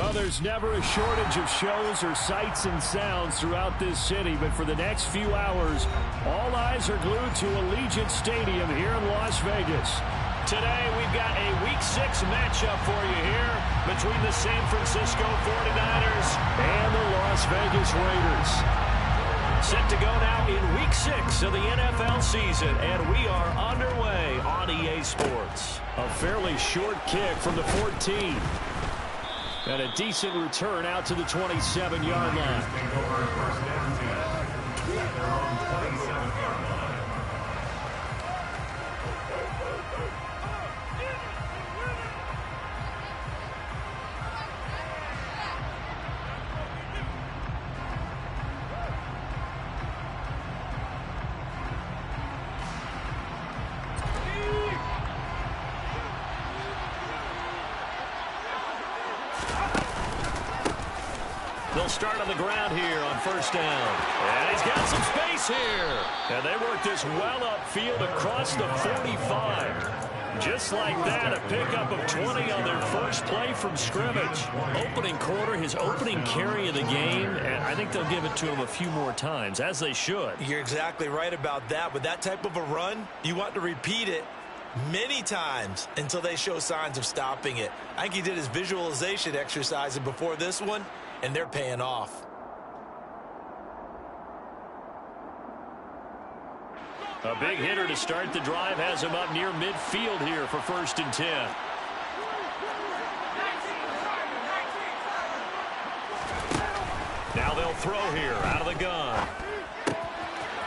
Well, there's never a shortage of shows or sights and sounds throughout this city, but for the next few hours, all eyes are glued to Allegiant Stadium here in Las Vegas. Today, we've got a Week 6 matchup for you here between the San Francisco 49ers and the Las Vegas Raiders. Set to go now in Week 6 of the NFL season, and we are underway on EA Sports. A fairly short kick from the 14. And a decent return out to the 27-yard line. They'll start on the ground here on first down. And he's got some space here. And they work this well upfield across the 45. Just like that, a pickup of 20 on their first play from scrimmage. Opening quarter, his opening carry of the game, and I think they'll give it to him a few more times, as they should. You're exactly right about that. With that type of a run, you want to repeat it many times until they show signs of stopping it. I think he did his visualization exercise before this one, and they're paying off. A big hitter to start the drive has him up near midfield here for 1st and 10. Now they'll throw here out of the gun.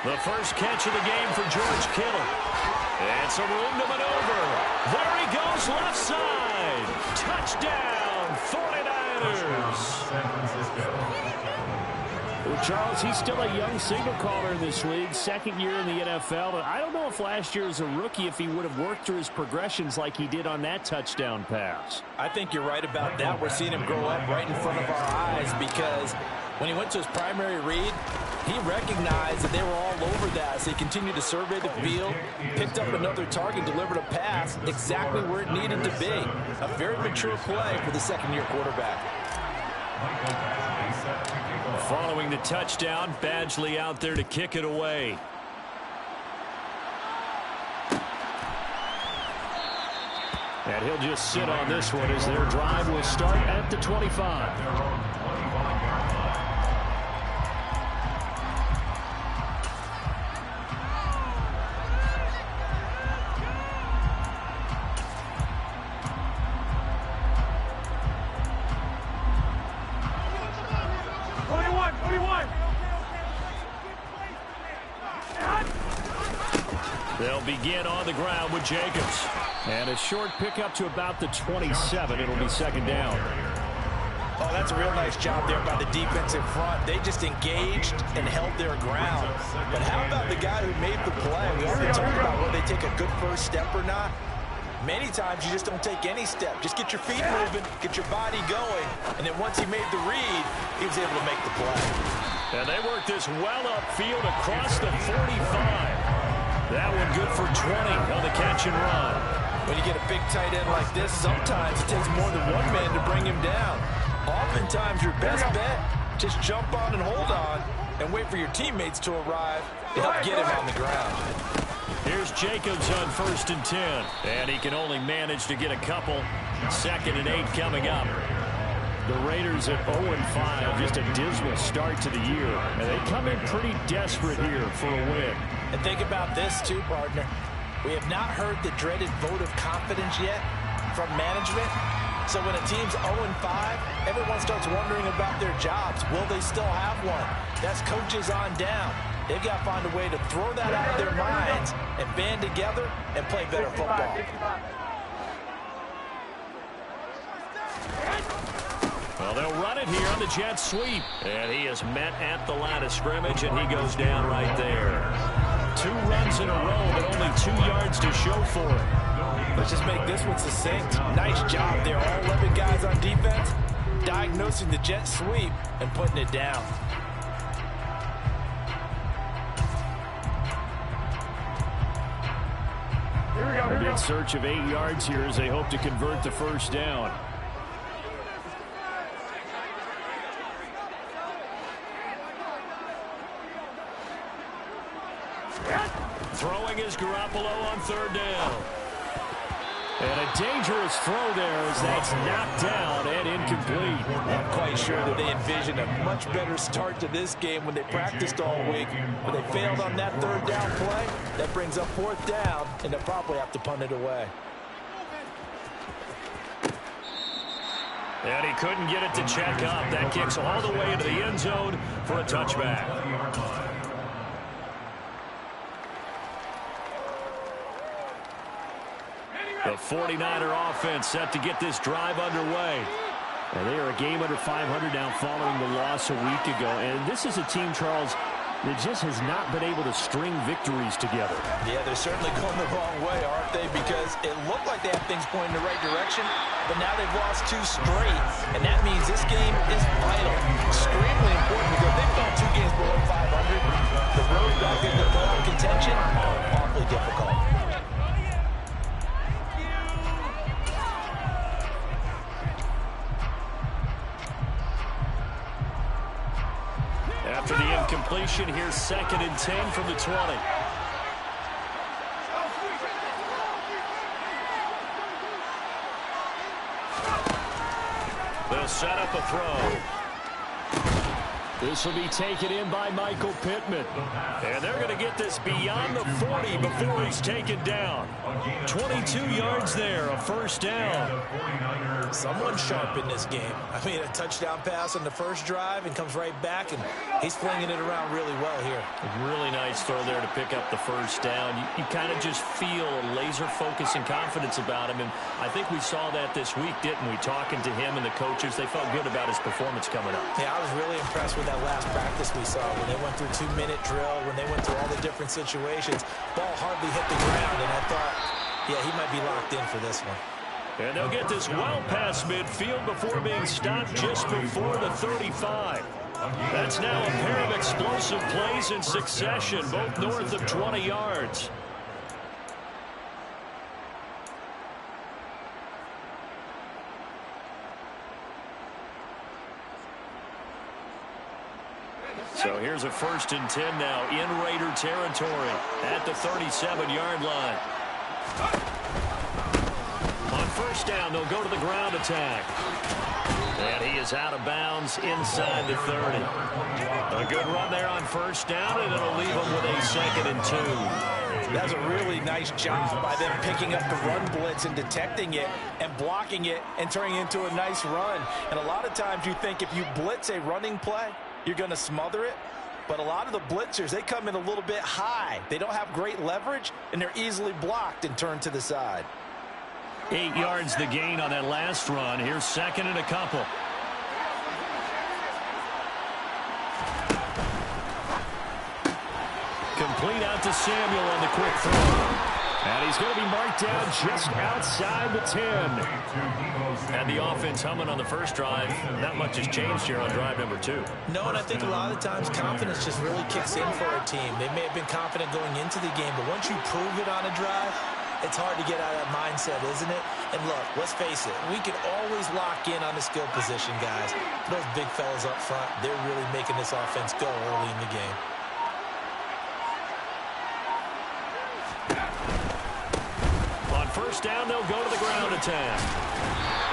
The first catch of the game for George Kittle. And some room to maneuver. There he goes, left side. Touchdown, 49ers. Well, Charles, he's still a young signal caller in this league, 2nd year in the NFL. But I don't know if last year as a rookie, if he would have worked through his progressions like he did on that touchdown pass. I think you're right about that. We're seeing him grow up right in front of our eyes because when he went to his primary read, he recognized that they were all over that as he continued to survey the field, picked up another target, delivered a pass exactly where it needed to be. A very mature play for the 2nd-year quarterback. Following the touchdown, Badgley out there to kick it away. And he'll just sit on this one as their drive will start at the 25. They'll begin on the ground with Jacobs. And a short pickup to about the 27. It'll be 2nd down. Oh, that's a real nice job there by the defensive front. They just engaged and held their ground. But how about the guy who made the play? We often talk about whether they take a good first step or not. Many times you just don't take any step. Just get your feet moving, get your body going, and then once he made the read, he was able to make the play. And they work this well upfield across the 45. That one good for 20 on the catch and run. When you get a big tight end like this, sometimes it takes more than one man to bring him down. Oftentimes your best bet, just jump on and hold on and wait for your teammates to arrive to help get him on the ground. Here's Jacobs on 1st and 10. And he can only manage to get a couple. 2nd and 8 coming up. The Raiders at 0-5, just a dismal start to the year. And they come in pretty desperate here for a win. And think about this too, partner. We have not heard the dreaded vote of confidence yet from management. So when a team's 0-5, everyone starts wondering about their jobs. Will they still have one? That's coaches on down. They've got to find a way to throw that out of their minds and band together and play better football. Well, they'll run it here on the jet sweep. And he is met at the line of scrimmage, and he goes down right there. 2 runs in a row, but only 2 yards to show for it. Let's just make this one succinct. Nice job there. All 11 guys on defense diagnosing the jet sweep and putting it down. They're in search of 8 yards here as they hope to convert the first down. is Garoppolo on third down. And a dangerous throw there as that's knocked down and incomplete. I'm quite sure that they envisioned a much better start to this game when they practiced all week. But they failed on that third down play. That brings up fourth down, and they'll probably have to punt it away. And he couldn't get it to check up. That kicks all the way into the end zone for a touchback. The 49er offense set to get this drive underway. And they are a game under 500 now following the loss a week ago. And this is a team, Charles, that just has not been able to string victories together. Yeah, they're certainly going the wrong way, aren't they? Because it looked like they have things going in the right direction, but now they've lost 2 straight. And that means this game is vital, extremely important, because they've gone 2 games below 500. The road back into playoff contention, awfully difficult. After the incompletion, here's 2nd and 10 from the 20. They'll set up a throw. This will be taken in by Michael Pittman. And they're going to get this beyond the 40 before he's taken down. 22 yards there, a first down. Someone sharp in this game. I mean, a touchdown pass on the first drive and comes right back, and he's flinging it around really well here. A really nice throw there to pick up the first down. You kind of just feel a laser focus and confidence about him, and I think we saw that this week, didn't we? Talking to him and the coaches, they felt good about his performance coming up. Yeah, I was really impressed with that last practice we saw when they went through 2-minute drill, when they went through all the different situations. Ball hardly hit the ground, and I thought, yeah, he might be locked in for this one. And they'll get this well past midfield before being stopped just before the 35. That's now a pair of explosive plays in succession, both north of 20 yards. So here's a 1st and 10 now in Raider territory at the 37-yard line. On first down, they'll go to the ground attack. And he is out of bounds inside the 30. A good run there on first down, and it'll leave him with a 2nd and 2. That's a really nice job by them picking up the run blitz and detecting it and blocking it and turning it into a nice run. And a lot of times you think if you blitz a running play, you're going to smother it. But a lot of the blitzers, they come in a little bit high. They don't have great leverage, and they're easily blocked and turned to the side. 8 yards the gain on that last run. Here's 2nd and a couple. Complete out to Samuel on the quick throw. And he's going to be marked down just outside the 10. And the offense humming on the first drive. Not much has changed here on drive number 2. No, and I think a lot of times confidence just really kicks in for a team. They may have been confident going into the game, but once you prove it on a drive, it's hard to get out of that mindset, isn't it? And look, let's face it, we can always lock in on the skill position, guys. Those big fellas up front, they're really making this offense go early in the game. On first down, they'll go to the ground attack.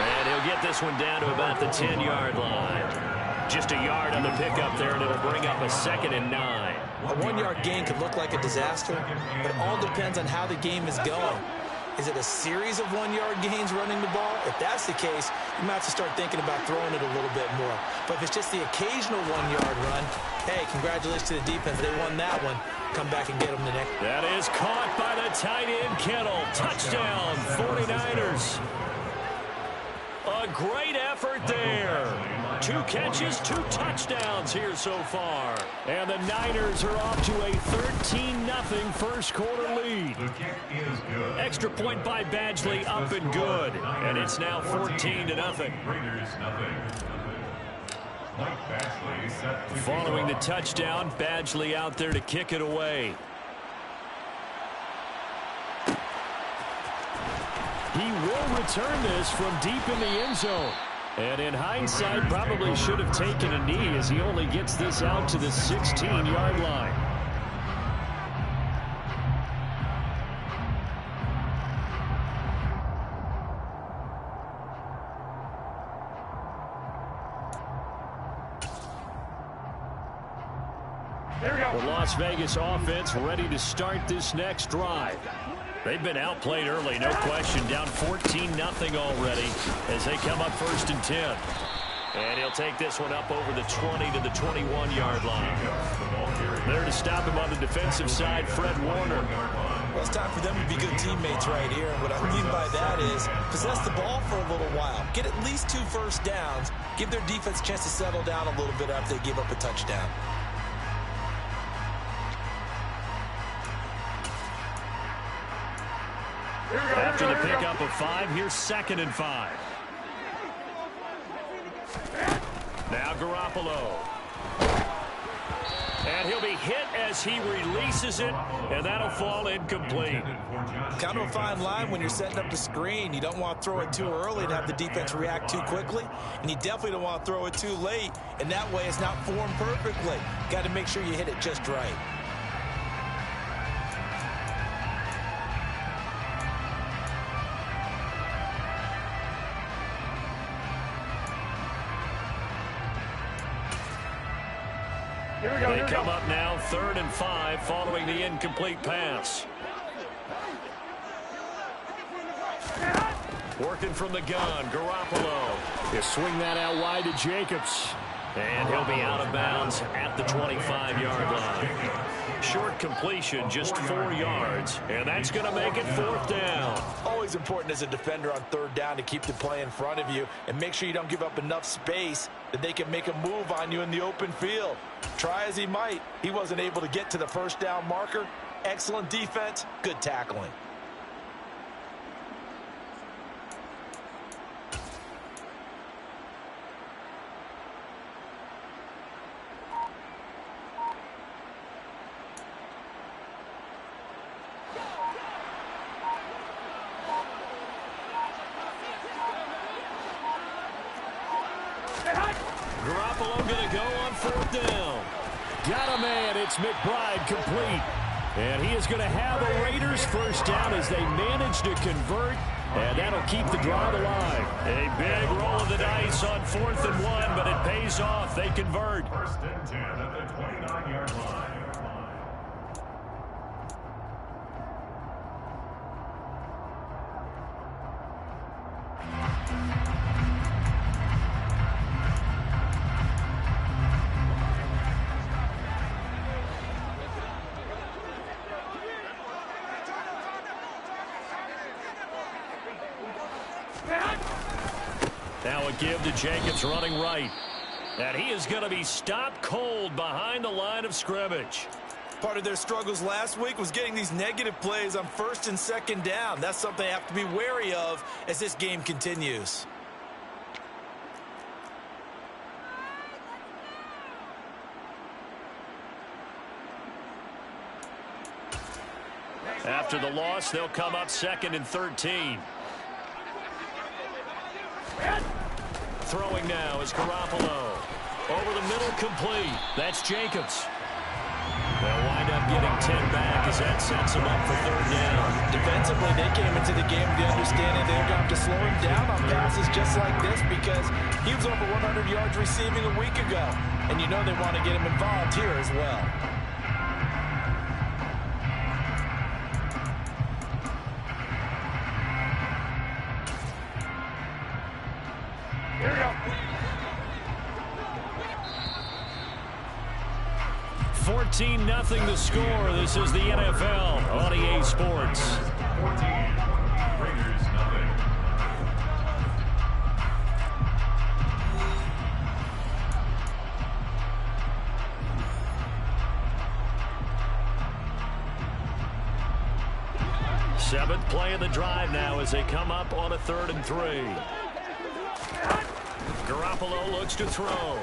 And he'll get this one down to about the 10-yard line. Just a yard on the pickup there, and it'll bring up a 2nd and 9. A 1-yard gain could look like a disaster, but it all depends on how the game is going. Is it a series of 1-yard gains running the ball? If that's the case, you might have to start thinking about throwing it a little bit more. But if it's just the occasional 1-yard run, hey, congratulations to the defense. They won that one. Come back and get them the next. That is caught by the tight end, Kittle. Touchdown, 49ers. A great effort there. 2 catches, 2 touchdowns here so far. And the Niners are off to a 13-0 first quarter lead. Extra point by Badgley up and good. And it's now 14-0. Following the touchdown, Badgley out there to kick it away. He will return this from deep in the end zone. And in hindsight, probably should have taken a knee as he only gets this out to the 16-yard line. The Las Vegas offense ready to start this next drive. They've been outplayed early, no question. Down 14-0 already as they come up 1st and 10. And he'll take this one up over the 20 to the 21-yard line. There to stop him on the defensive side, Fred Warner. Well, it's time for them to be good teammates right here. And what I mean by that is possess the ball for a little while. Get at least 2 first downs. Give their defense a chance to settle down a little bit after they give up a touchdown. After the pickup of 5, here's 2nd and 5. Now Garoppolo. And he'll be hit as he releases it, and that'll fall incomplete. Kind of a fine line when you're setting up the screen. You don't want to throw it too early and have the defense react too quickly, and you definitely don't want to throw it too late, and that way it's not formed perfectly. Got to make sure you hit it just right. They come up now 3rd and 5 following the incomplete pass. Working from the gun, Garoppolo. He'll swing that out wide to Jacobs. And he'll be out of bounds at the 25-yard line. Short completion, just 4 yards. And that's going to make it 4th down. Always important as a defender on 3rd down to keep the play in front of you and make sure you don't give up enough space that they can make a move on you in the open field. Try as he might, he wasn't able to get to the 1st down marker. Excellent defense, good tackling. Garoppolo going to go on 4th down. Got a man. It's McBride complete. And he is going to have a Raiders 1st down as they manage to convert. And that'll keep the drive alive. A big roll of the dice on 4th and 1, but it pays off. They convert. 1st and 10 at the 29-yard line. Now a give to Jacobs running right. And he is going to be stopped cold behind the line of scrimmage. Part of their struggles last week was getting these negative plays on 1st and 2nd down. That's something they have to be wary of as this game continues. After the loss, they'll come up 2nd and 13. Throwing now is Garoppolo. Over the middle, complete. That's Jacobs. They'll wind up getting 10 back as that sets them up for 3rd down. Defensively, they came into the game with the understanding they're going to have to slow him down on passes just like this because he was over 100 yards receiving a week ago. And you know they want to get him involved here as well. Here we go. 14-0 the score. This is the NFL on EA Sports. 14. Raiders nothing. Seventh play of the drive now as they come up on a 3rd and 3. Garoppolo looks to throw.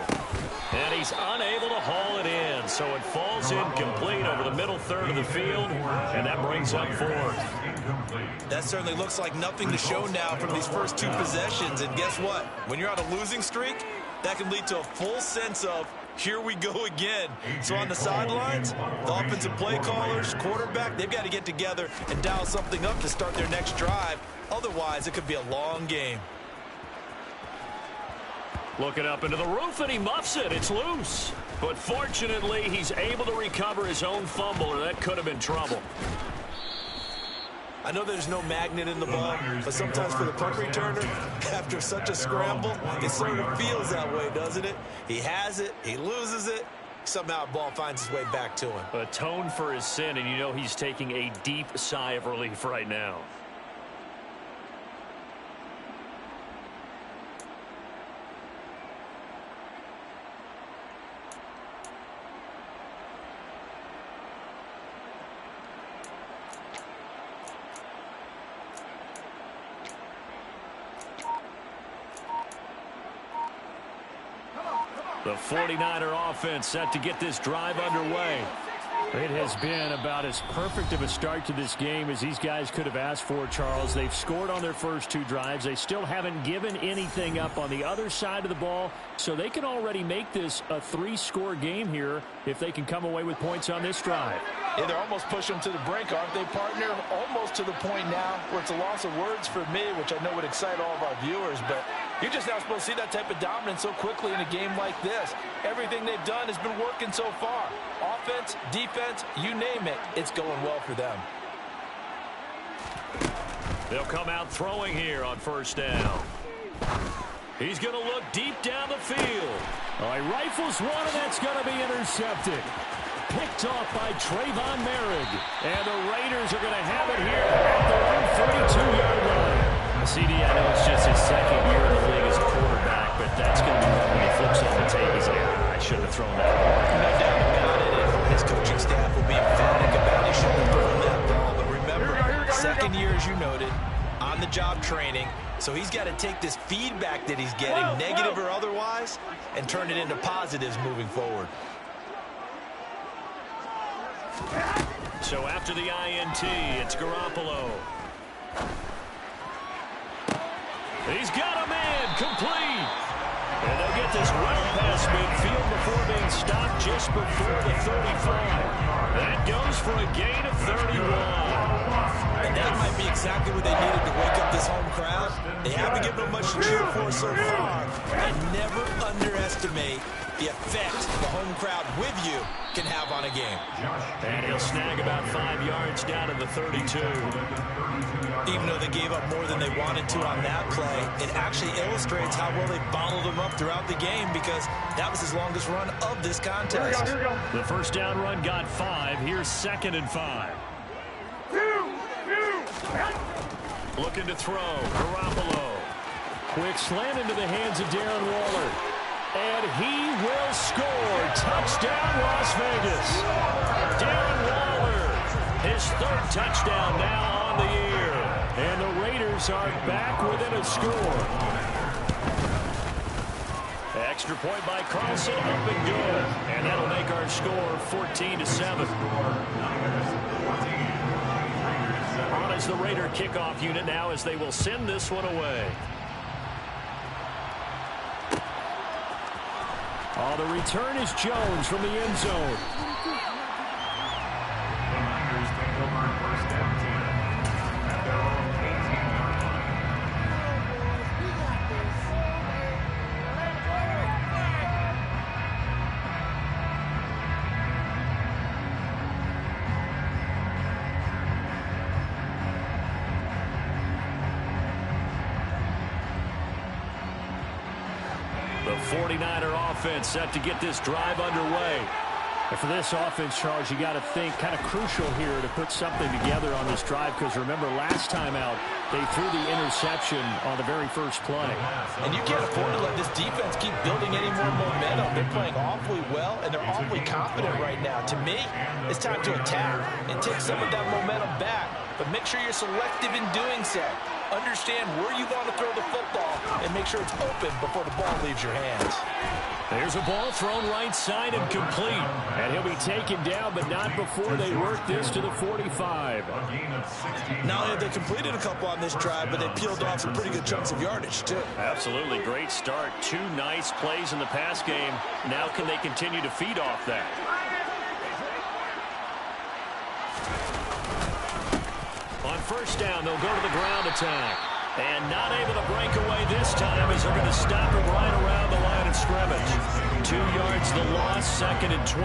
And he's unable to haul it in. So it falls incomplete over the middle 3rd of the field. And that brings up 4th. That certainly looks like nothing to show now from these first 2 possessions. And guess what? When you're on a losing streak, that can lead to a full sense of, here we go again. So on the sidelines, the offensive play callers, quarterback, they've got to get together and dial something up to start their next drive. Otherwise, it could be a long game. Looking up into the roof, and he muffs it. It's loose. But fortunately, he's able to recover his own fumble, or that could have been trouble. I know there's no magnet in the ball, but sometimes for the punt returner, after such a scramble, it sort of feels that way, doesn't it? He has it, he loses it, somehow the ball finds its way back to him. Atone for his sin, and you know he's taking a deep sigh of relief right now. The 49er offense set to get this drive underway. It has been about as perfect of a start to this game as these guys could have asked for, Charles. They've scored on their first two drives. They still haven't given anything up on the other side of the ball, so they can already make this a three-score game here if they can come away with points on this drive. Yeah, they're almost pushing them to the brink, aren't they, partner? Almost to the point now where it's a loss of words for me, which I know would excite all of our viewers, but you're just not supposed to see that type of dominance so quickly in a game like this. Everything they've done has been working so far. Offense, defense, you name it, it's going well for them. They'll come out throwing here on first down. He's going to look deep down the field. He rifles one, and that's going to be intercepted. Picked off by Trayvon Merrick. And the Raiders are going to have it here at their own 32-yard line. CD, I know it's just his second year in the league as a quarterback, but that's going to be one when he flips on the tape. He's like, I shouldn't have thrown that. No doubt about it. And his coaching staff will be emphatic about he shouldn't have thrown that ball. But remember, second year, as you noted, on-the-job training. So he's got to take this feedback that he's getting, negative or otherwise, and turn it into positives moving forward. So after the INT, it's Garoppolo. He's got a man complete. And they'll get this well past midfield before being stopped just before the 35. That goes for a gain of 31. And that might be exactly what they needed to wake up this home crowd. They haven't given them much to cheer for so far. And never underestimate the effect the home crowd with you can have on a game. And he'll snag about 5 yards down to the 32. Even though they gave up more than they wanted to on that play, it actually illustrates how well they bottled them up throughout the game because that was his longest run of this contest. Here we go. The first down run got 5. Here's 2nd and 5. Looking to throw. Garoppolo. Quick slant into the hands of Darren Waller. And he will score. Touchdown, Las Vegas. Darren Waller, his 3rd touchdown now on the year. And the Raiders are back within a score. Extra point by Carlson, up and good. And that'll make our score 14-7. On as the Raider kickoff unit now as they will send this one away. The return is Jones from the end zone. The Niners take over first and 10 at their own 18-yard line. The 49er offense set to get this drive underway. And for this offense, Charles, you got to think kind of crucial here to put something together on this drive because remember last time out they threw the interception on the very first play. And you can't afford to let this defense keep building any more momentum. They're playing awfully well and they're awfully confident right now. To me, it's time to attack and take some of that momentum back. But make sure you're selective in doing so. Understand where you want to throw the football and make sure it's open before the ball leaves your hands. There's a ball thrown right side and complete. And he'll be taken down, but not before they work this to the 45. Not only have they completed a couple on this drive, but they peeled off some pretty good chunks of yardage, too. Absolutely. Great start. 2 nice plays in the pass game. Now can they continue to feed off that? On first down, they'll go to the ground attack. And not able to break away this time as they're going to stop it right around the line scrimmage. 2 yards the loss, 2nd and 12.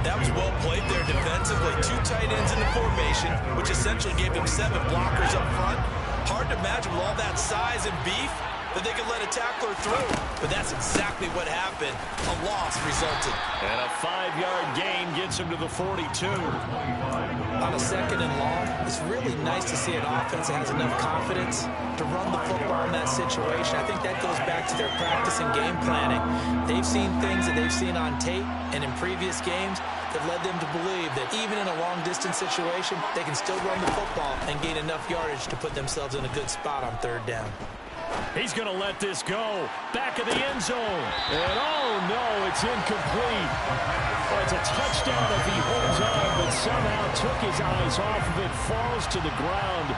That was well played there defensively. 2 tight ends in the formation, which essentially gave them 7 blockers up front. Hard to imagine with all that size and beef that they could let a tackler through. But that's exactly what happened. A loss resulted. And a 5-yard gain gets him to the 42. On a 2nd and long, it's really nice to see an offense that has enough confidence to run the football in that situation. I think that goes back to their practice and game planning. They've seen things that they've seen on tape and in previous games that led them to believe that even in a long-distance situation, they can still run the football and gain enough yardage to put themselves in a good spot on 3rd down. He's going to let this go. Back of the end zone. And oh no, it's incomplete. Well, it's a touchdown if he holds on, but somehow took his eyes off of it, falls to the ground,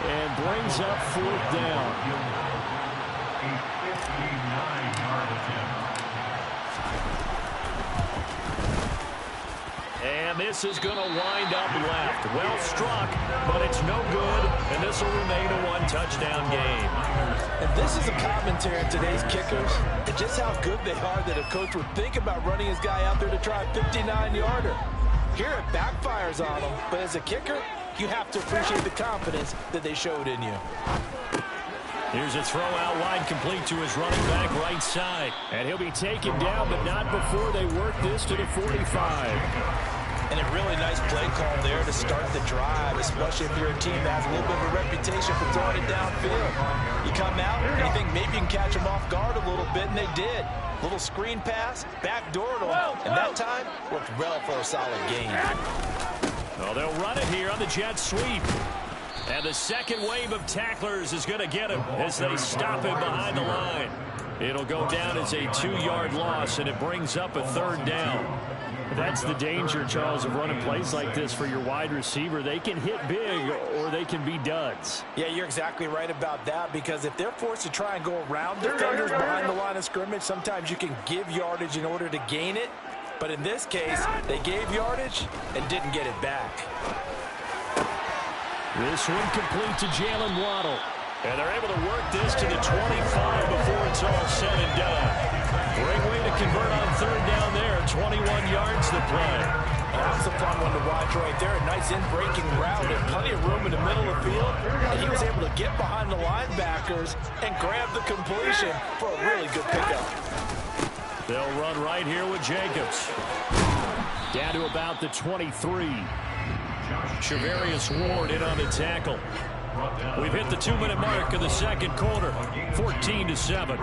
and brings up 4th down. A 59-yard attempt. And this is going to wind up left. Well struck, but it's no good, and this will remain a 1-touchdown game. And this is a commentary on today's kickers and just how good they are that a coach would think about running his guy out there to try a 59-yarder. Here it backfires on him, but as a kicker, you have to appreciate the confidence that they showed in you. Here's a throw out wide, complete to his running back right side. And he'll be taken down, but not before they work this to the 45. And a really nice play call there to start the drive, especially if you're a team that has a little bit of a reputation for throwing it downfield. You come out and you think maybe you can catch them off guard a little bit, and they did. Little screen pass, backdoor to them, and that time worked well for a solid gain. Well, they'll run it here on the jet sweep. And the second wave of tacklers is going to get him as they stop him behind the line. It'll go down as a 2-yard loss, and it brings up a 3rd down. That's the danger, Charles, of running plays like this for your wide receiver. They can hit big or they can be duds. Yeah, you're exactly right about that, because if they're forced to try and go around defenders behind the line of scrimmage, sometimes you can give yardage in order to gain it. But in this case, they gave yardage and didn't get it back. This one complete to Jalen Waddle. And they're able to work this to the 25 before it's all said and done. Great way to convert on 3rd down there. 21 yards to play. That was a fun one to watch right there. A nice in-breaking route and plenty of room in the middle of the field. And he was able to get behind the linebackers and grab the completion for a really good pickup. They'll run right here with Jacobs. Down to about the 23. Shavarius Ward in on the tackle. We've hit the 2-minute mark of the 2nd quarter. 14-7.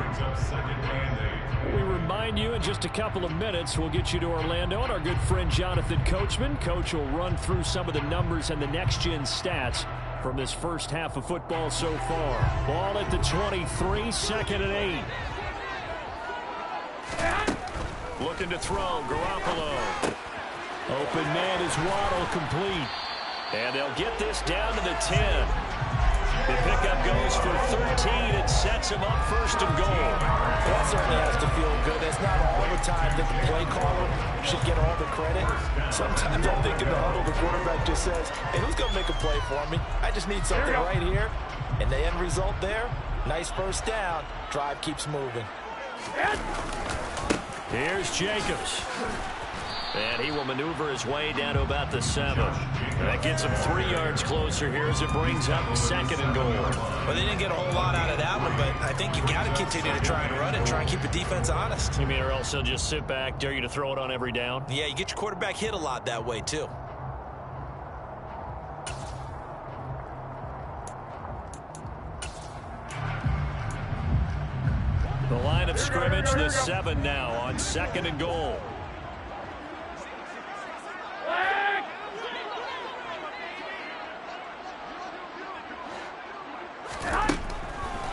We remind you in just a couple of minutes we'll get you to Orlando and our good friend Jonathan Coachman. Coach will run through some of the numbers and the next-gen stats from this first half of football so far. Ball at the 23, 2nd and 8. Looking to throw, Garoppolo. Open man is Waddle, complete. And they'll get this down to the 10. The pickup goes for 13 and sets him up 1st and goal. That certainly has to feel good. It's not all the time that the play caller should get all the credit. Sometimes I think in the huddle, the quarterback just says, hey, who's going to make a play for me? I just need something right here. And the end result there, nice 1st down. Drive keeps moving. Here's Jacobs. And he will maneuver his way down to about the 7. That gets him 3 yards closer here as it brings up 2nd and goal. Well, they didn't get a whole lot out of that one, but I think you got to continue to try and run it, try and keep the defense honest. You mean or else they'll just sit back, dare you to throw it on every down? Yeah, you get your quarterback hit a lot that way, too. The line of scrimmage, the 7 now on 2nd and goal.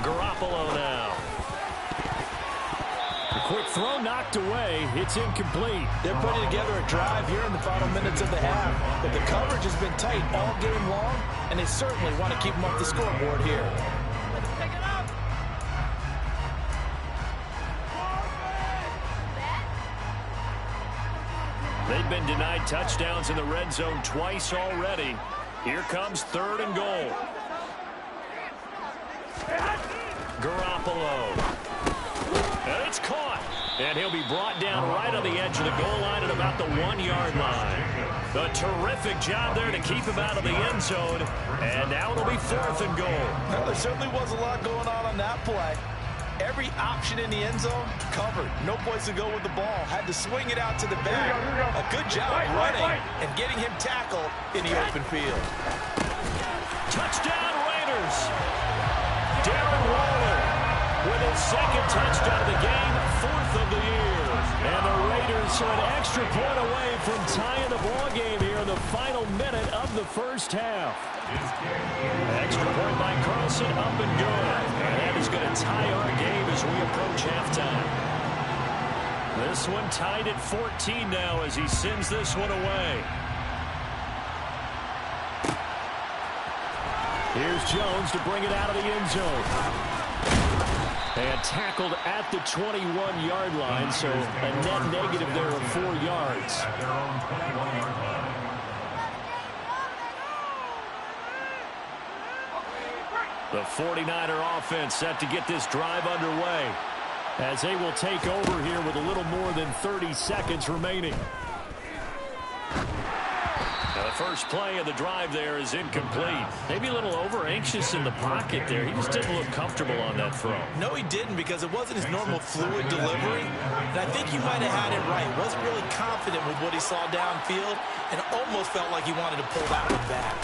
Garoppolo now. A quick throw knocked away. It's incomplete. They're putting together a drive here in the final minutes of the half. But the coverage has been tight all game long, and they certainly want to keep them off the scoreboard here. They've been denied touchdowns in the red zone twice already. Here comes 3rd and goal. Garoppolo. And it's caught. And he'll be brought down right on the edge of the goal line at about the 1-yard line. A terrific job there to keep him out of the end zone. And now it'll be 4th and goal. Well, there certainly was a lot going on that play. Every option in the end zone covered. No place to go with the ball. Had to swing it out to the back. A good job running and getting him tackled in the open field. Touchdown Raiders. Darren Waller with his 2nd touchdown of the game, 4th of the year. And the Raiders are an extra point away from tying the ball game here in the final minute of the first half. Extra point by Carlson, up and good. And that is going to tie our game as we approach halftime. This one tied at 14 now as he sends this one away. Here's Jones to bring it out of the end zone. And tackled at the 21-yard line, so a net negative there of 4 yards. At their own 21-yard line. The 49er offense set to get this drive underway as they will take over here with a little more than 30 seconds remaining. Now the first play of the drive there is incomplete. Maybe a little over-anxious in the pocket there. He just didn't look comfortable on that throw. No, he didn't, because it wasn't his normal fluid delivery. And I think he might have had it right. Wasn't really confident with what he saw downfield and almost felt like he wanted to pull that one back.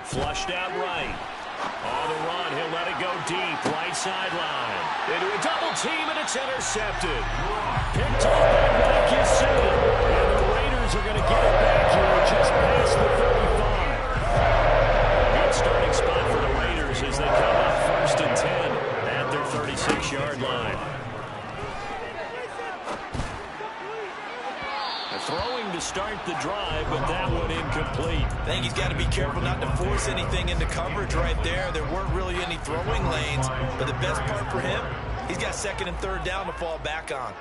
Flushed out right. On the run, he'll let it go deep. Right sideline. Into a double team, and it's intercepted. Picked off by Mike Yassin. And the Raiders are going to get it back here just past the 35. Good starting spot for the Raiders as they come up 1st and 10 at their 36-yard line. Throwing to start the drive, but that one incomplete. I think he's got to be careful not to force anything into coverage right there. There weren't really any throwing lanes, but the best part for him, he's got 2nd and 3rd down to fall back on.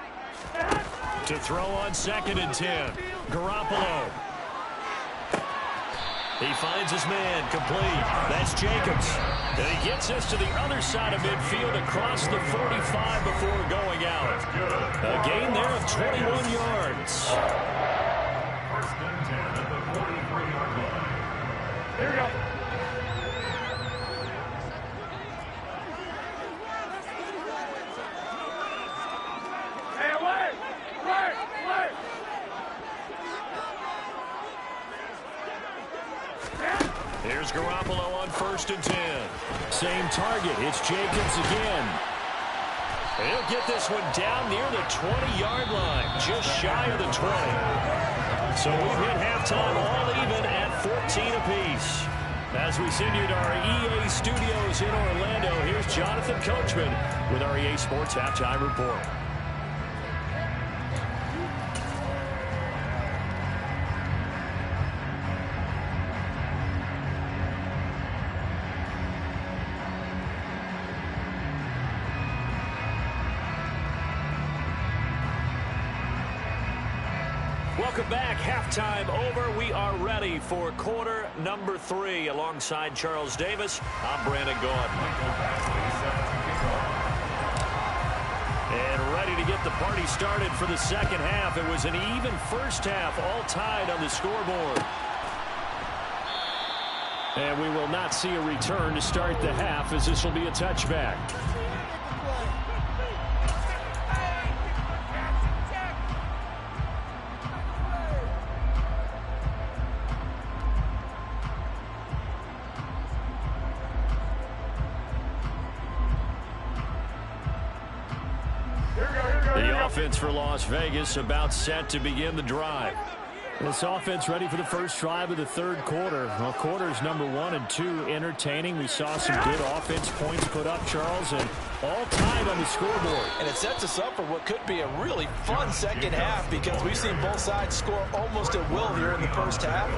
To throw on 2nd and 10, Garoppolo. He finds his man, complete. That's Jacobs. And he gets us to the other side of midfield across the 45 before going out. A gain there of 21 yards. 1st and 10 at the 43-yard line. Here we go. Hey, away! Away! Away! Here's Garoppolo on 1st and 10. Same target. It's Jacobs again. He'll get this one down near the 20-yard line, just shy of the 20. So we've hit halftime all even at 14 apiece. As we send you to our EA studios in Orlando, here's Jonathan Coachman with our EA Sports Halftime Report. Welcome back. Halftime over. We are ready for quarter number 3. Alongside Charles Davis, I'm Brandon Gordon. And ready to get the party started for the second half. It was an even first half, all tied on the scoreboard. And we will not see a return to start the half, as this will be a touchback. The offense for Las Vegas about set to begin the drive. This offense ready for the first drive of the 3rd quarter. Well, quarters number 1 and 2 entertaining. We saw some good offense points put up, Charles, and all tied on the scoreboard. And it sets us up for what could be a really fun second half, because we've seen both sides score almost at will here in the first half.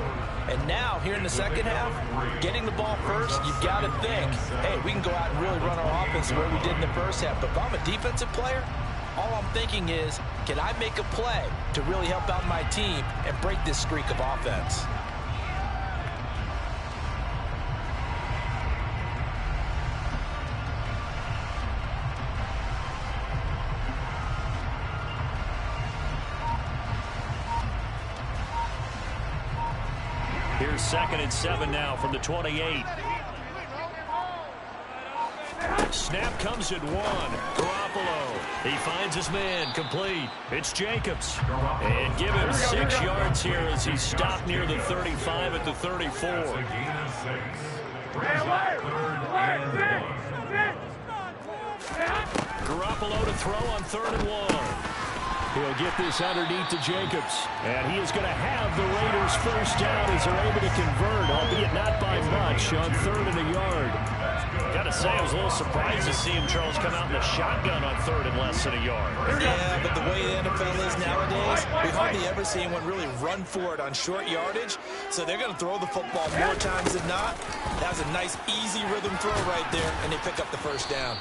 And now, here in the second half, getting the ball first, you've got to think, hey, we can go out and really run our offense the way we did in the first half. But if I'm a defensive player, all I'm thinking is, can I make a play to really help out my team and break this streak of offense? Here's 2nd and 7 now from the 28. Snap comes at 1. Garoppolo. He finds his man, complete. It's Jacobs. And give him 6 yards here as he's stopped near the 35 at the 34. Garoppolo to throw on 3rd and 1. He'll get this underneath to Jacobs. And he is going to have the Raiders first down as they're able to convert, albeit not by much, on 3rd and a yard. Got to say, I was a little surprised to see him, Charles, come out in the shotgun on 3rd and less than a yard. Yeah, but the way the NFL is nowadays, we hardly ever see anyone really run for it on short yardage. So they're going to throw the football more times than not. That was a nice, easy rhythm throw right there, and they pick up the first down.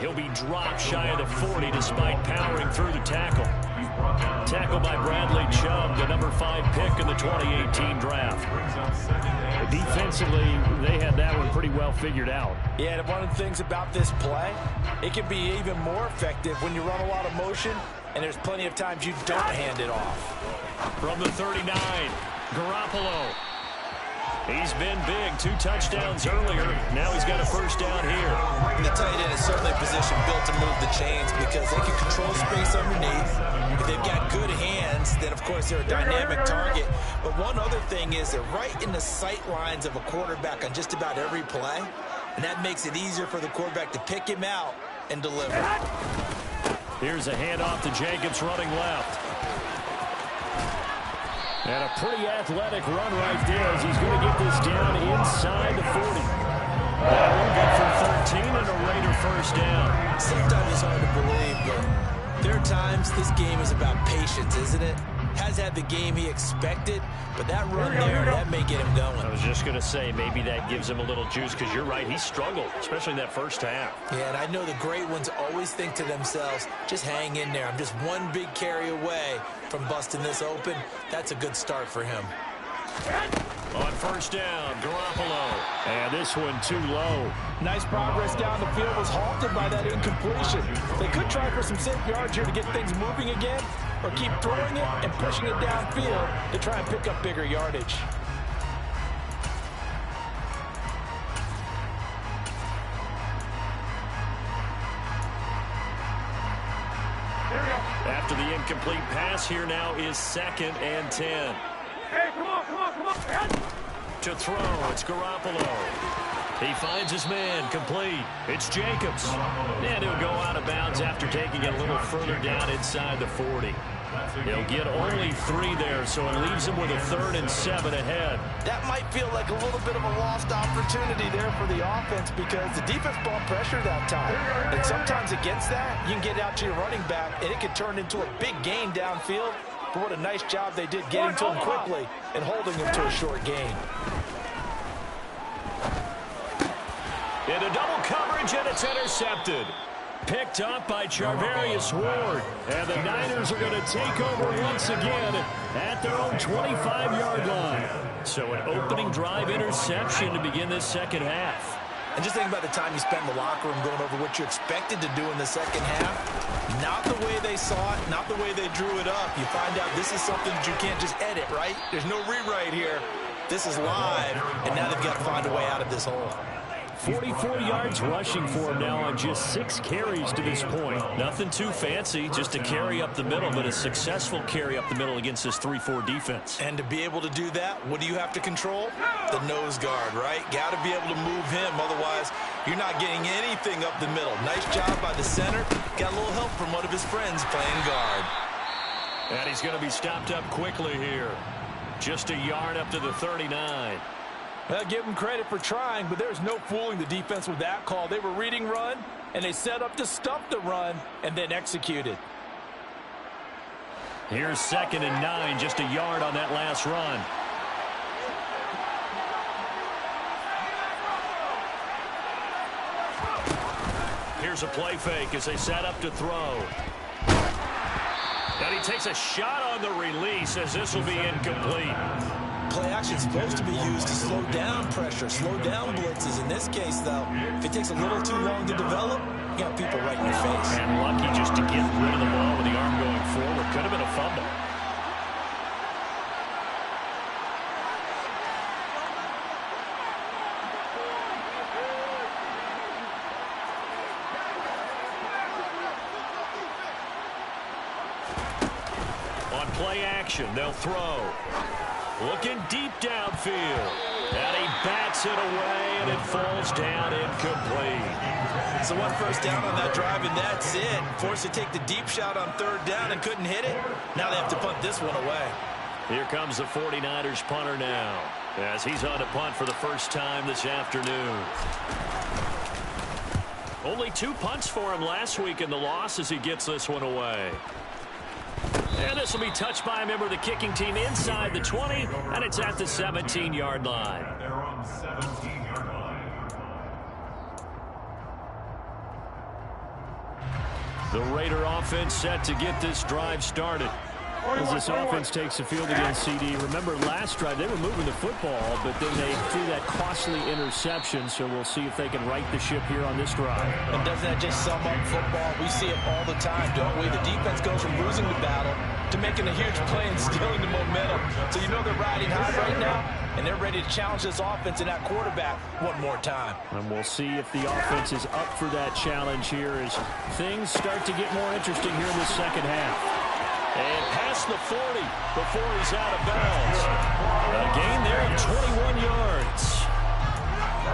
He'll be dropped shy of the 40 despite powering through the tackle. Tackled by Bradley Chubb, the number 5 pick in the 2018 draft. Defensively, they had that one pretty well figured out. Yeah, and one of the things about this play, it can be even more effective when you run a lot of motion, and there's plenty of times you don't hand it off. From the 39, Garoppolo. He's been big, 2 touchdowns earlier. Now he's got a first down here. The tight end is certainly a position built to move the chains because they can control space underneath. If they've got good hands, then of course they're a dynamic target. But one other thing is they're right in the sight lines of a quarterback on just about every play. And that makes it easier for the quarterback to pick him out and deliver. Here's a handoff to Jacobs running left. And a pretty athletic run right there as he's going to get this down inside the 40. That one good for 13 and a Raider first down. Sometimes it's hard to believe, but there are times this game is about patience, isn't it? Has had the game he expected, but that run there, that may get him going. I was just going to say, maybe that gives him a little juice because you're right, he struggled, especially in that first half. Yeah, and I know the great ones always think to themselves, just hang in there. I'm just one big carry away from busting this open. That's a good start for him. On first down, Garoppolo. And this one too low. Nice progress down the field was halted by that incompletion. They could try for some safe yards here to get things moving again, or keep throwing it and pushing it downfield to try and pick up bigger yardage. After the incomplete pass, here now is 2nd and 10. Hey, come on. To throw, it's Garoppolo. He finds his man, complete. It's Jacobs. And he'll go out of bounds after taking it a little further down inside the 40. He'll get only 3 there, so it leaves him with a 3rd and 7 ahead. That might feel like a little bit of a lost opportunity there for the offense because the defense brought pressure that time. And sometimes against that, you can get out to your running back, and it can turn into a big gain downfield. But what a nice job they did getting to him quickly and holding him to a short gain. Into double coverage, and it's intercepted. Picked up by Charvarius Ward. And the Niners are going to take over once again at their own 25-yard line. So an opening drive interception to begin this second half. And just think about the time you spent in the locker room going over what you expected to do in the second half. Not the way they saw it, not the way they drew it up. You find out this is something that you can't just edit, right? There's no rewrite here. This is live, and now they've got to find a way out of this hole. 44 yards rushing for him now on just 6 carries to this point. Nothing too fancy, just a carry up the middle, but a successful carry up the middle against this 3-4 defense. And to be able to do that, what do you have to control? The nose guard, right? Got to be able to move him, otherwise you're not getting anything up the middle. Nice job by the center. Got a little help from one of his friends playing guard. And he's going to be stopped up quickly here. Just a yard up to the 39. Well, give them credit for trying, but there's no fooling the defense with that call. They were reading run, and they set up to stuff the run, and then executed. Here's 2nd and 9, just a yard on that last run. Here's a play fake as they set up to throw. And he takes a shot on the release as this will be incomplete. Play action is supposed to be used to slow down pressure, slow down blitzes. In this case, though, if it takes a little too long to develop, you got people right in your face. And lucky just to get rid of the ball with the arm going forward. Could have been a fumble. play action. They'll throw. Looking deep downfield. And he bats it away, and it falls down incomplete. So 1 first down on that drive, and that's it. Forced to take the deep shot on 3rd down and couldn't hit it. Now they have to punt this one away. Here comes the 49ers punter now, as he's on to punt for the first time this afternoon. Only 2 punts for him last week in the loss as he gets this one away. And this will be touched by a member of the kicking team inside the 20, and it's at the 17-yard line. They're on the 17-yard line. The Raider offense set to get this drive started. As this offense takes the field against CD. Remember last drive they were moving the football, but then they threw that costly interception, so we'll see if they can right the ship here on this drive. And doesn't that just sum up football? We see it all the time, don't we? The defense goes from losing the battle to making a huge play and stealing the momentum. So you know they're riding high right now, and they're ready to challenge this offense and that quarterback one more time. And we'll see if the offense is up for that challenge here as things start to get more interesting here in the second half. And past the 40 before he's out of bounds. A gain there of 21 yards.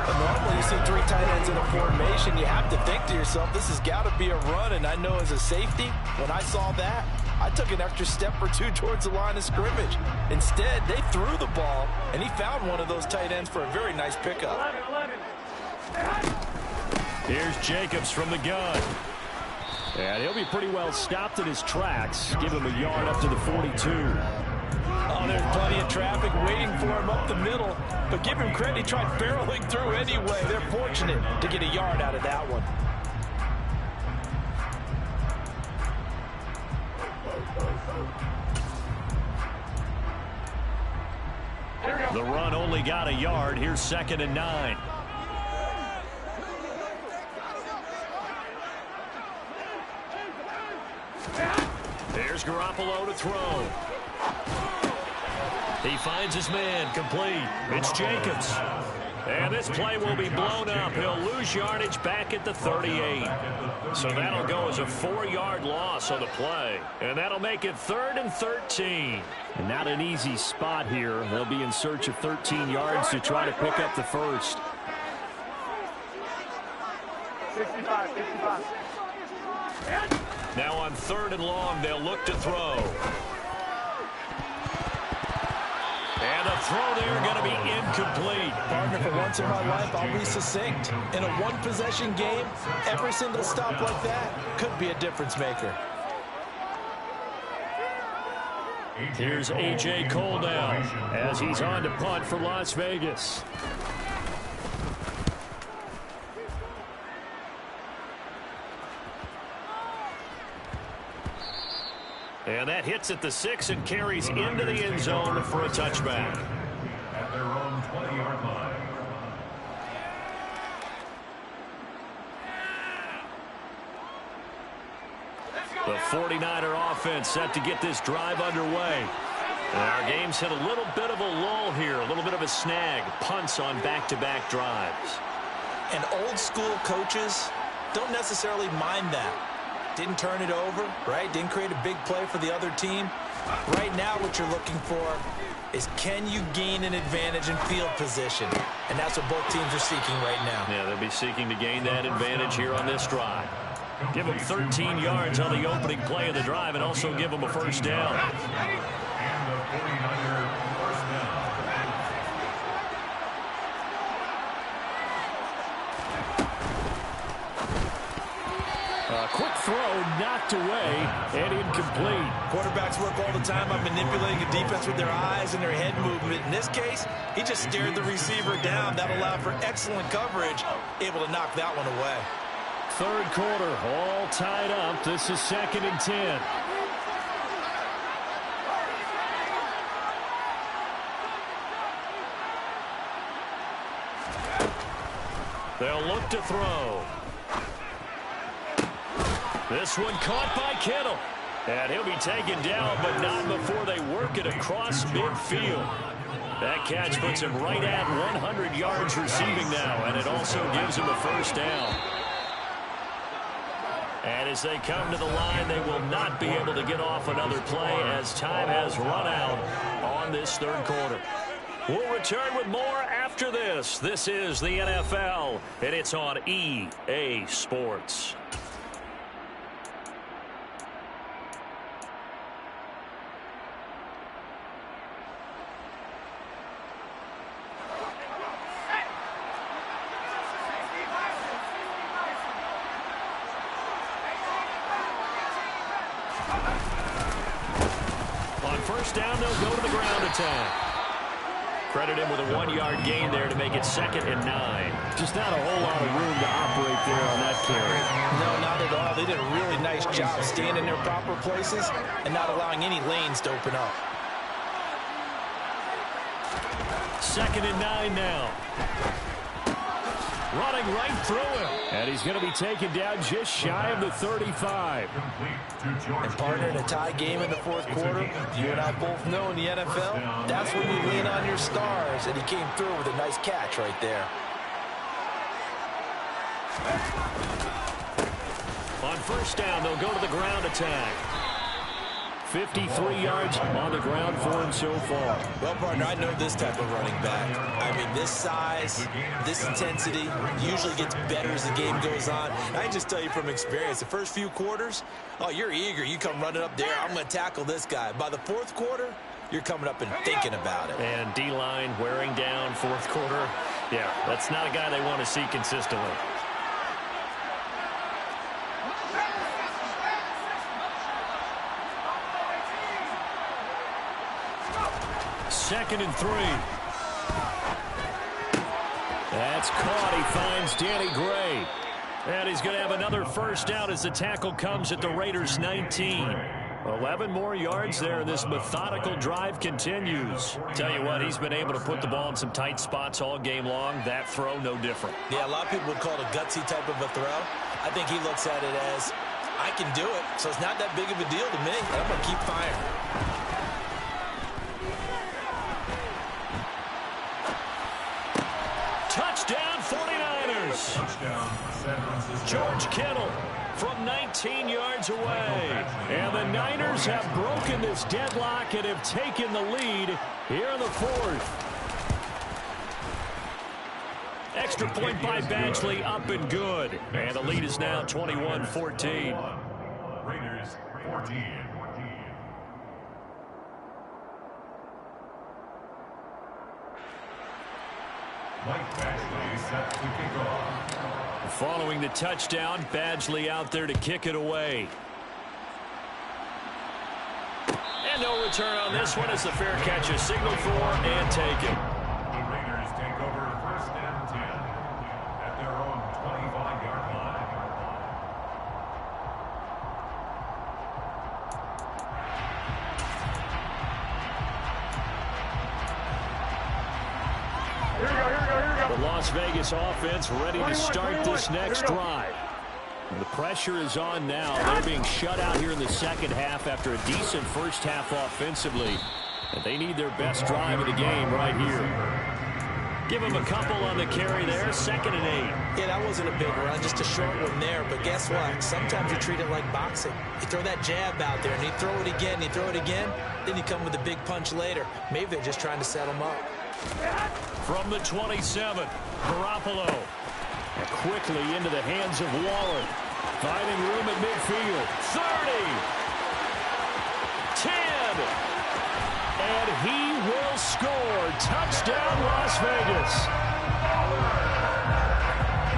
And normally you see 3 tight ends in a formation, you have to think to yourself, this has got to be a run. And I know as a safety, when I saw that, I took an extra step or 2 towards the line of scrimmage. Instead, they threw the ball, and he found one of those tight ends for a very nice pickup. Here's Jacobs from the gun. And he'll be pretty well stopped in his tracks. Give him a yard up to the 42. Oh, there's plenty of traffic waiting for him up the middle. But give him credit, he tried barreling through anyway. They're fortunate to get a yard out of that one. The run only got a yard. Here's 2nd and 9. There's Garoppolo to throw. He finds his man, complete. It's Jacobs. And this play will be blown up. He'll lose yardage back at the 38. So that'll go as a 4-yard loss on the play. And that'll make it 3rd and 13. And not an easy spot here. They'll be in search of 13 yards to try to pick up the first. 65. Now on 3rd and long, they'll look to throw. And a throw there going to be incomplete. Partner, for once in my life, I'll be succinct. In a 1-possession game, every single stop like that could be a difference maker. Here's A.J. Cole now as he's on to punt for Las Vegas. And that hits at the 6 and carries into the end zone for a touchback. At their own 20-yard line. The 49er offense set to get this drive underway. And our game's hit a little bit of a lull here, a little bit of a snag. Punts on back-to-back drives. And old-school coaches don't necessarily mind that. Didn't turn it over, right? Didn't create a big play for the other team. Right now what you're looking for is, can you gain an advantage in field position? And that's what both teams are seeking right now. Yeah, they'll be seeking to gain that advantage here on this drive. Give them 13 yards on the opening play of the drive and also give them a first down. And the 49er first down. Quick throw, knocked away, and incomplete. Quarterbacks work all the time on manipulating a defense with their eyes and their head movement. In this case, he just stared the receiver down. That allowed for excellent coverage, able to knock that one away. 3rd quarter, all tied up. This is 2nd and 10. They'll look to throw. This one caught by Kittle. And he'll be taken down, but not before they work it across midfield. That catch puts him right at 100 yards receiving now, and it also gives him a first down. And as they come to the line, they will not be able to get off another play as time has run out on this third quarter. We'll return with more after this. This is the NFL, and it's on EA Sports. On first down, they'll go to the ground attack. Credit him with a 1-yard gain there to make it 2nd and 9. Just not a whole lot of room to operate there on that carry. No, not at all. They did a really nice job staying in their proper places and not allowing any lanes to open up. 2nd and 9 now. Running right through him. And he's going to be taken down just shy of the 35. And partner, in a tie game in the fourth quarter, you and I both know in the NFL, that's when you lean on your stars. And he came through with a nice catch right there. On first down, they'll go to the ground attack. 53 yards on the ground for him so far. Well, partner, I know this type of running back. I mean, this size, this intensity usually gets better as the game goes on. And I just tell you from experience, the first few quarters, oh, you're eager. You come running up there, I'm going to tackle this guy. By the fourth quarter, you're coming up and thinking about it. And D-line wearing down fourth quarter. Yeah, that's not a guy they want to see consistently. Second and 3. That's caught. He finds Danny Gray. And he's going to have another first down as the tackle comes at the Raiders' 19. 11 more yards there. This methodical drive continues. Tell you what, he's been able to put the ball in some tight spots all game long. That throw, no different. Yeah, a lot of people would call it a gutsy type of a throw. I think he looks at it as, I can do it, so it's not that big of a deal to me. I'm going to keep firing. Touchdown 49ers. George Kittle from 19 yards away. And the Niners have broken this deadlock and have taken the lead here in the fourth. Extra point by Badgley, up and good. And the lead is now 21-14. Raiders 14. Mike Badgley set to kick off. Following the touchdown, Badgley out there to kick it away. And no return on this one as the fair catch is signaled for and taken. The Raiders take over 1st and 10 at their own 25-yard line. The Las Vegas offense ready to start this next drive. The pressure is on now. They're being shut out here in the second half after a decent first half offensively. And they need their best drive of the game right here. Give them a couple on the carry there. 2nd and 8. Yeah, that wasn't a big run, just a short one there. But guess what? Sometimes you treat it like boxing. You throw that jab out there, and you throw it again, you throw it again, then you come with a big punch later. Maybe they're just trying to set them up. From the 27, Garoppolo. Quickly into the hands of Waller. Finding room at midfield. 30. 10. And he will score. Touchdown, Las Vegas.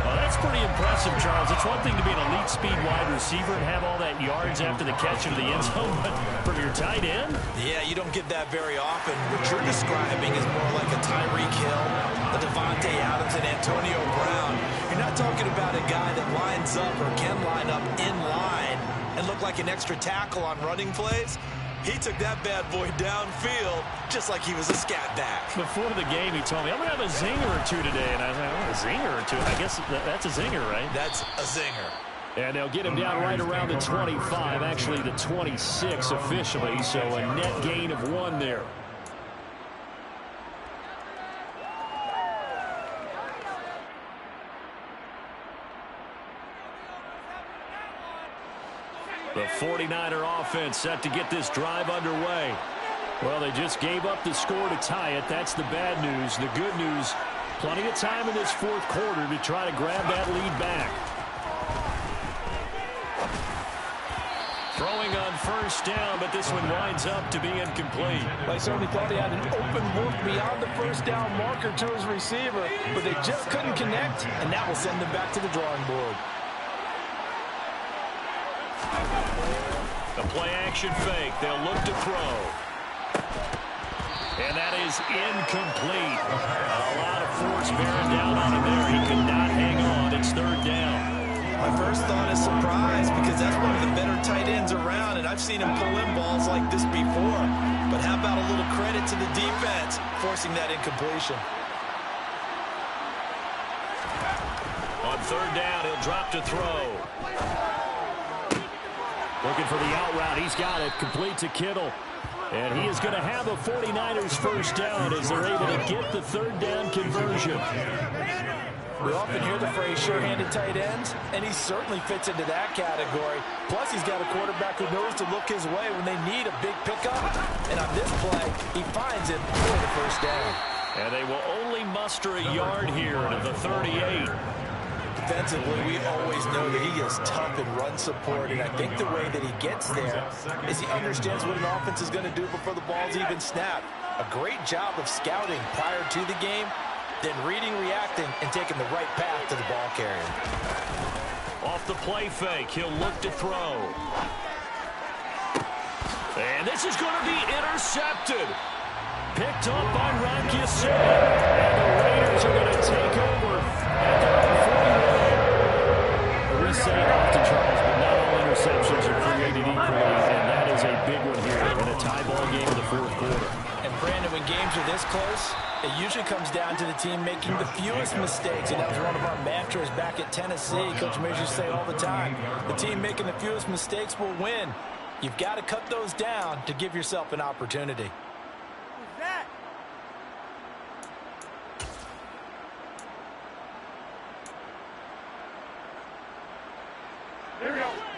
Well, that's pretty impressive, Charles. It's one thing to be an elite speed wide receiver and have all that yards after the catch into the end zone, but from your tight end? Yeah, you don't get that very often. What you're describing is more like a Tyreek Hill, a Devontae Adams, and Antonio Brown. You're not talking about a guy that lines up or can line up in line and look like an extra tackle on running plays. He took that bad boy downfield just like he was a scat back. Before the game, he told me, I'm going to have a zinger or two today. And I was like, oh, a zinger or two? I guess that's a zinger, right? That's a zinger. And they'll get him down right around the 25, actually the 26 officially, so a net gain of 1 there. The 49er offense set to get this drive underway. Well, they just gave up the score to tie it. That's the bad news. The good news, plenty of time in this fourth quarter to try to grab that lead back. Throwing on first down, but this one winds up to be incomplete. They certainly thought he had an open look beyond the first down marker to his receiver, but they just couldn't connect, and that will send them back to the drawing board. The play-action fake. They'll look to throw. And that is incomplete. A lot of force bearing down on him there. He could not hang on. It's third down. My first thought is surprise, because that's one of the better tight ends around, and I've seen him pull in balls like this before. But how about a little credit to the defense, forcing that incompletion? On third down, he'll drop to throw. Looking for the out route. He's got it. Complete to Kittle. And he is going to have a 49ers first down as they're able to get the third down conversion. We often hear the phrase sure-handed tight ends, and he certainly fits into that category. Plus, he's got a quarterback who knows to look his way when they need a big pickup. And on this play, he finds it for the first down. And they will only muster a yard here to the 38. Defensively, we always know that he is tough in run support, and I think the way that he gets there is he understands what an offense is going to do before the ball's even snapped. A great job of scouting prior to the game, then reading, reacting, and taking the right path to the ball carrier. Off the play fake, he'll look to throw. And this is going to be intercepted. Picked up by Rocky Sin. And the Raiders are going to take over at their own 41. We say it often, Charles, but not all interceptions are created equally, and that is a big one here in a tie ball game in the fourth quarter. And Brandon, when games are this close, it usually comes down to the team making the fewest mistakes, and that was one of our mantras back at Tennessee. Coach Mears used to say all the time, the team making the fewest mistakes will win. You've got to cut those down to give yourself an opportunity.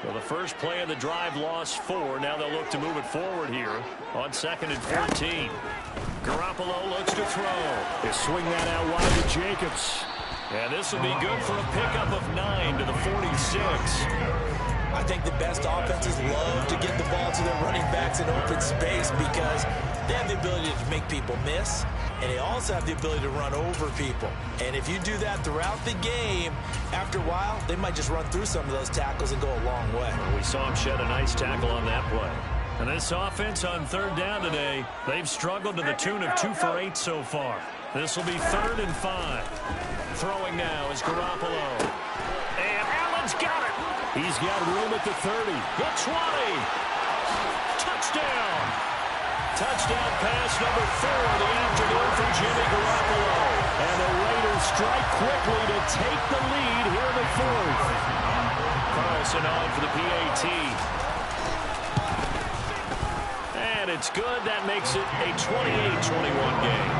Well, the first play of the drive lost 4. Now they'll look to move it forward here on 2nd and 14. Garoppolo looks to throw. They swing that out wide to Jacobs. And this will be good for a pickup of 9 to the 46. I think the best offenses love to get the ball to their running backs in open space because they have the ability to make people miss, and they also have the ability to run over people. And if you do that throughout the game, after a while, they might just run through some of those tackles and go a long way. Well, we saw him shed a nice tackle on that play. And this offense on third down today, they've struggled to the tune of 2 for 8 so far. This will be 3rd and 5. Throwing now is Garoppolo. And Allen's got it. He's got room at the 30, the 20. Touchdown. Touchdown pass number 4 of the afternoon for Jimmy Garoppolo. And the Raiders strike quickly to take the lead here in the 4th. Carlson on for the PAT. And it's good. That makes it a 28-21 game.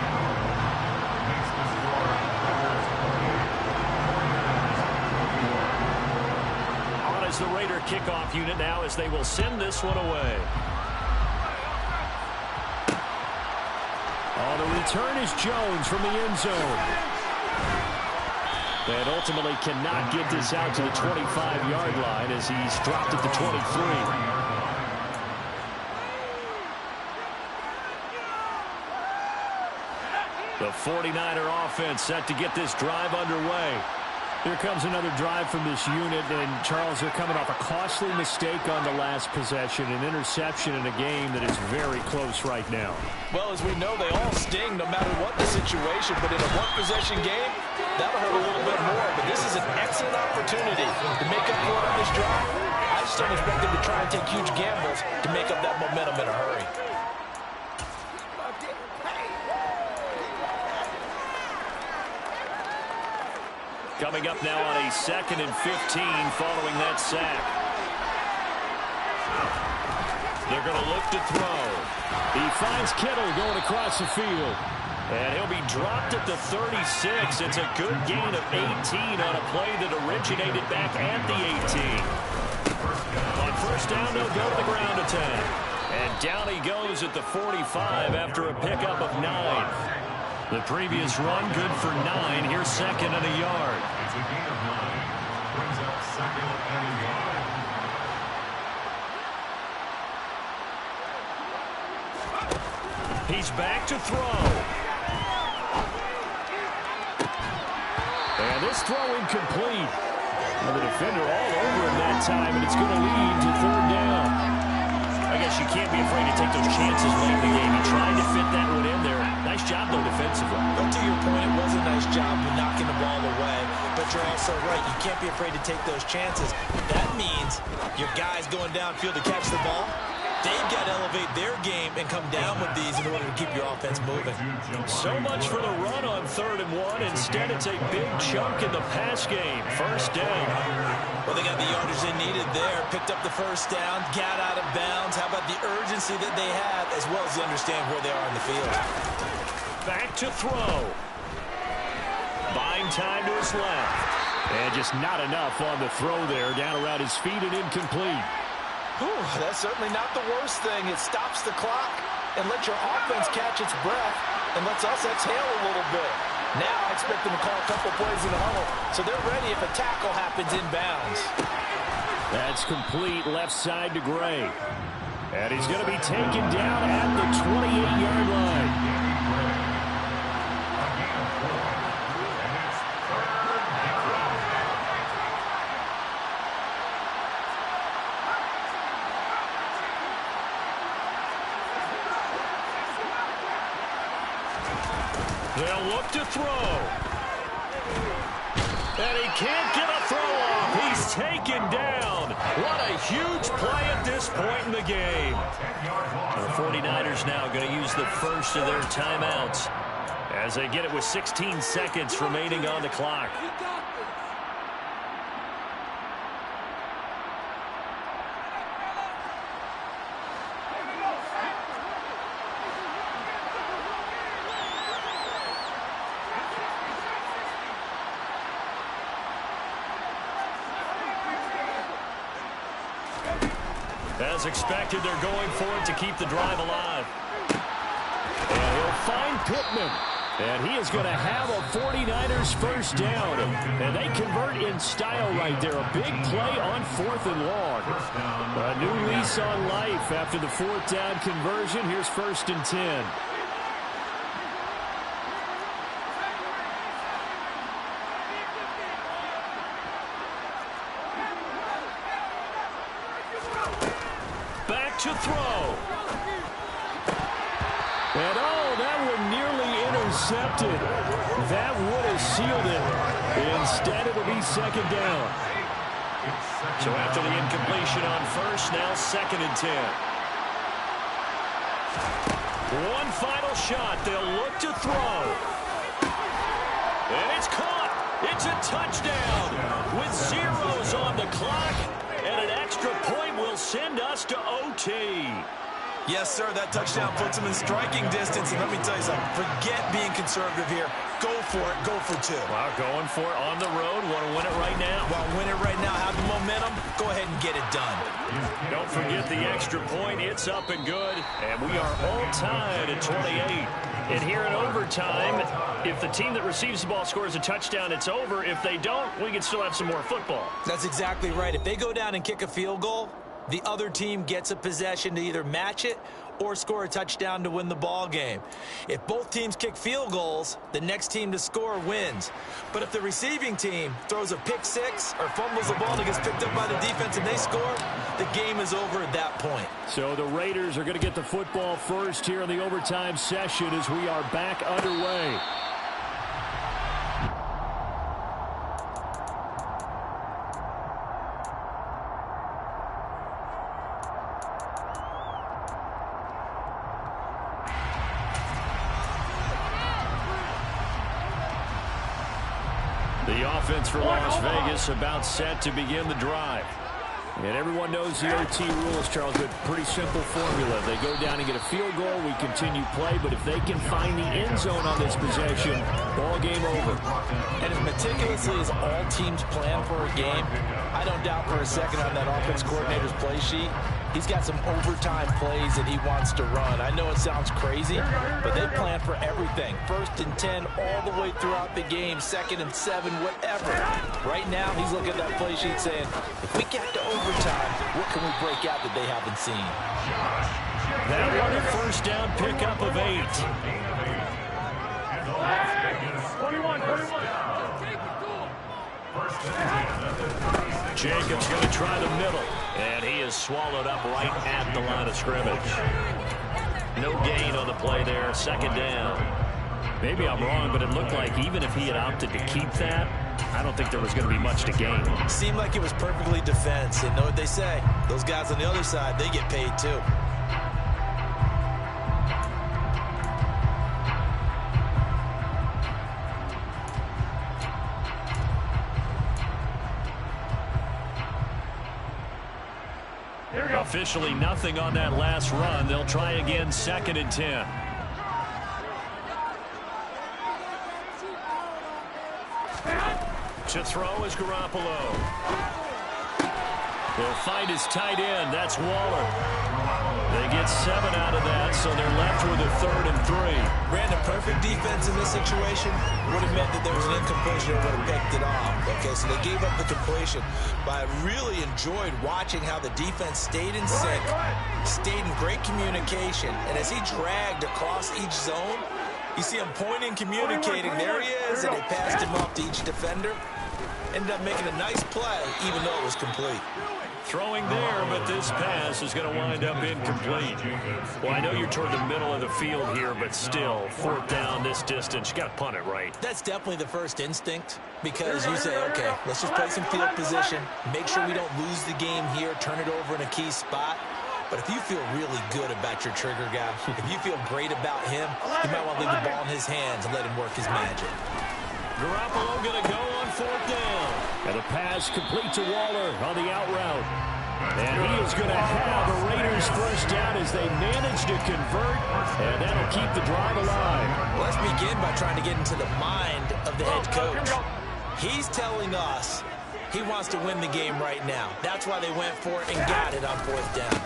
The Raider kickoff unit now as they will send this one away. On the return is Jones from the end zone. And ultimately cannot get this out to the 25-yard line as he's dropped at the 23. The 49er offense set to get this drive underway. Here comes another drive from this unit, and Charles, they're coming off a costly mistake on the last possession, an interception in a game that is very close right now. Well, as we know, they all sting no matter what the situation, but in a one-possession game, that'll hurt a little bit more. But this is an excellent opportunity to make up for it on this drive. I just don't expect them to try and take huge gambles to make up that momentum in a hurry. Coming up now on a 2nd and 15 following that sack. They're going to look to throw. He finds Kittle going across the field. And he'll be dropped at the 36. It's a good gain of 18 on a play that originated back at the 18. On first down, they'll go to the ground attack. And down he goes at the 45 after a pickup of 9. The previous run good for 9. Here's second and a yard. It's a gain of 9. Brings up second and a yard. He's back to throw. And this throw incomplete. And the defender all over him that time, and it's going to lead to third down. I guess you can't be afraid to take those chances late in the game. He tried to fit that one in there. Nice job, though, defensively. But to your point, it was a nice job with knocking the ball away. But you're also right. You can't be afraid to take those chances. That means your guys going downfield to catch the ball, they've got to elevate their game and come down with these in order to keep your offense moving. So much for the run on 3rd and 1. Instead, it's a big chunk in the pass game. First down. Well, they got the yardage they needed there. Picked up the first down, got out of bounds. How about the urgency that they have, as well as they understand where they are in the field. Back to throw. Buying time to his left. And just not enough on the throw there. Down around his feet and incomplete. Whew, that's certainly not the worst thing. It stops the clock and lets your offense catch its breath and lets us exhale a little bit. Now I expect them to call a couple plays in the huddle, so they're ready if a tackle happens inbounds. That's complete left side to Gray. And he's going to be taken down at the 28-yard line. They'll look to throw. And he can't get a throw off. He's taken down. What a huge play at this point in the game. The 49ers now going to use the first of their timeouts as they get it with 16 seconds remaining on the clock. As expected, they're going for it to keep the drive alive. And he'll find Pittman. And he is going to have a 49ers first down. And they convert in style right there. A big play on 4th and long. A new lease on life after the 4th down conversion. Here's 1st and 10. To throw. And oh, that one nearly intercepted. That would have sealed it. Instead, it'll be second down. So after the incompletion on first, now 2nd and 10. One final shot. They'll look to throw. And it's caught. It's a touchdown with zeros on the clock. And an extra point will send us to OT. Yes, sir, that touchdown puts them in striking distance. And let me tell you something, forget being conservative here. Go for it, go for 2. Wow, going for it on the road. Want to win it right now? Want to win it right now, have the momentum, go ahead and get it done. Don't forget the extra point. It's up and good. And we are all tied at 28. And here in overtime, if the team that receives the ball scores a touchdown, it's over. If they don't, we can still have some more football. That's exactly right. If they go down and kick a field goal, the other team gets a possession to either match it or score a touchdown to win the ball game. If both teams kick field goals, the next team to score wins. But if the receiving team throws a pick six or fumbles the ball and it gets picked up by the defense and they score, the game is over at that point. So the Raiders are going to get the football first here in the overtime session as we are back underway. The offense for Las Vegas about set to begin the drive. And everyone knows the OT rules, Charles, but pretty simple formula. They go down and get a field goal, we continue play, but if they can find the end zone on this possession, ball game over. And as meticulously as all teams plan for a game, I don't doubt for a second on that offense coordinator's play sheet, he's got some overtime plays that he wants to run. I know it sounds crazy, but they plan for everything. 1st and 10 all the way throughout the game, 2nd and 7, whatever. Right now, he's looking at that play sheet saying, if we get to overtime, what can we break out that they haven't seen? That one a first down pickup of 8. 21. Jacobs going to try the middle, and he is swallowed up right at the line of scrimmage. No gain on the play there, 2nd down. Maybe I'm wrong, but it looked like even if he had opted to keep that, I don't think there was going to be much to gain. Seemed like it was perfectly defense, and know what they say. Those guys on the other side, they get paid too. Officially nothing on that last run. They'll try again, 2nd and 10. To throw is Garoppolo. They'll find his tight end. That's Waller. They get 7 out of that, so they're left with a 3rd and 3. Brandon, perfect defense in this situation would have meant that there was an incompletion or would have picked it off. Okay, so they gave up the completion. But I really enjoyed watching how the defense stayed in sync, stayed in great communication. And as he dragged across each zone, you see him pointing, communicating. There he is, and they passed him up to each defender. Ended up making a nice play, even though it was complete. Throwing there, but this pass is going to wind up incomplete. Well, I know you're toward the middle of the field here, but still, 4th down this distance. You got to punt it right. That's definitely the first instinct, because you say, okay, let's just play some field position, make sure we don't lose the game here, turn it over in a key spot. But if you feel really good about your trigger guy, if you feel great about him, you might want to leave the ball in his hands and let him work his magic. Garoppolo going to go on 4th down. And a pass complete to Waller on the out route. And he is going to have a Raiders first down as they manage to convert, and that'll keep the drive alive. Let's begin by trying to get into the mind of the head coach. He's telling us he wants to win the game right now. That's why they went for it and got it on 4th down.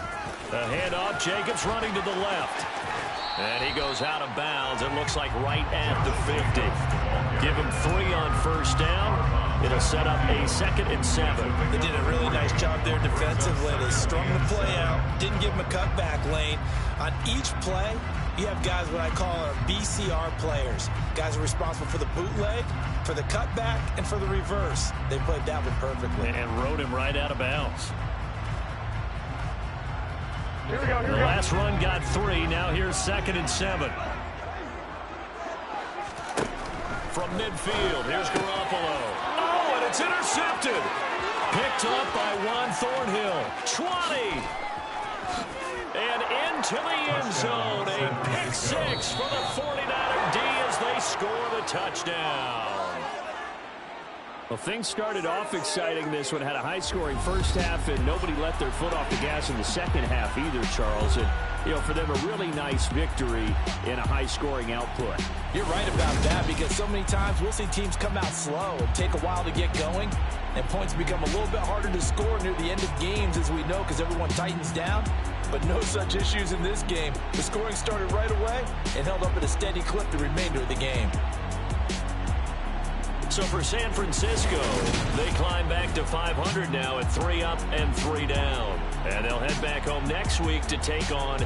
The handoff, Jacobs running to the left. And he goes out of bounds. It looks like right at the 50. Give him 3 on first down. It'll set up a 2nd and 7. They did a really nice job there defensively. They strung the play out, didn't give him a cutback lane. On each play, you have guys what I call our BCR players. Guys are responsible for the bootleg, for the cutback, and for the reverse. They played that one perfectly. And rode him right out of bounds. Here we go. The last run got 3. Now here's 2nd and 7. From midfield, here's Garoppolo. Oh, and it's intercepted. Picked up by Juan Thornhill. 20. And into the end zone. A pick 6 for the 49er D as they score the touchdown. Well, things started off exciting. This one had a high-scoring first half, and nobody let their foot off the gas in the second half either, Charles. And, you know, for them, a really nice victory in a high-scoring output. You're right about that, because so many times we'll see teams come out slow and take a while to get going, and points become a little bit harder to score near the end of games, as we know, because everyone tightens down. But no such issues in this game. The scoring started right away and held up at a steady clip the remainder of the game. So for San Francisco, they climb back to 500 now at 3 up and 3 down. And they'll head back home next week to take on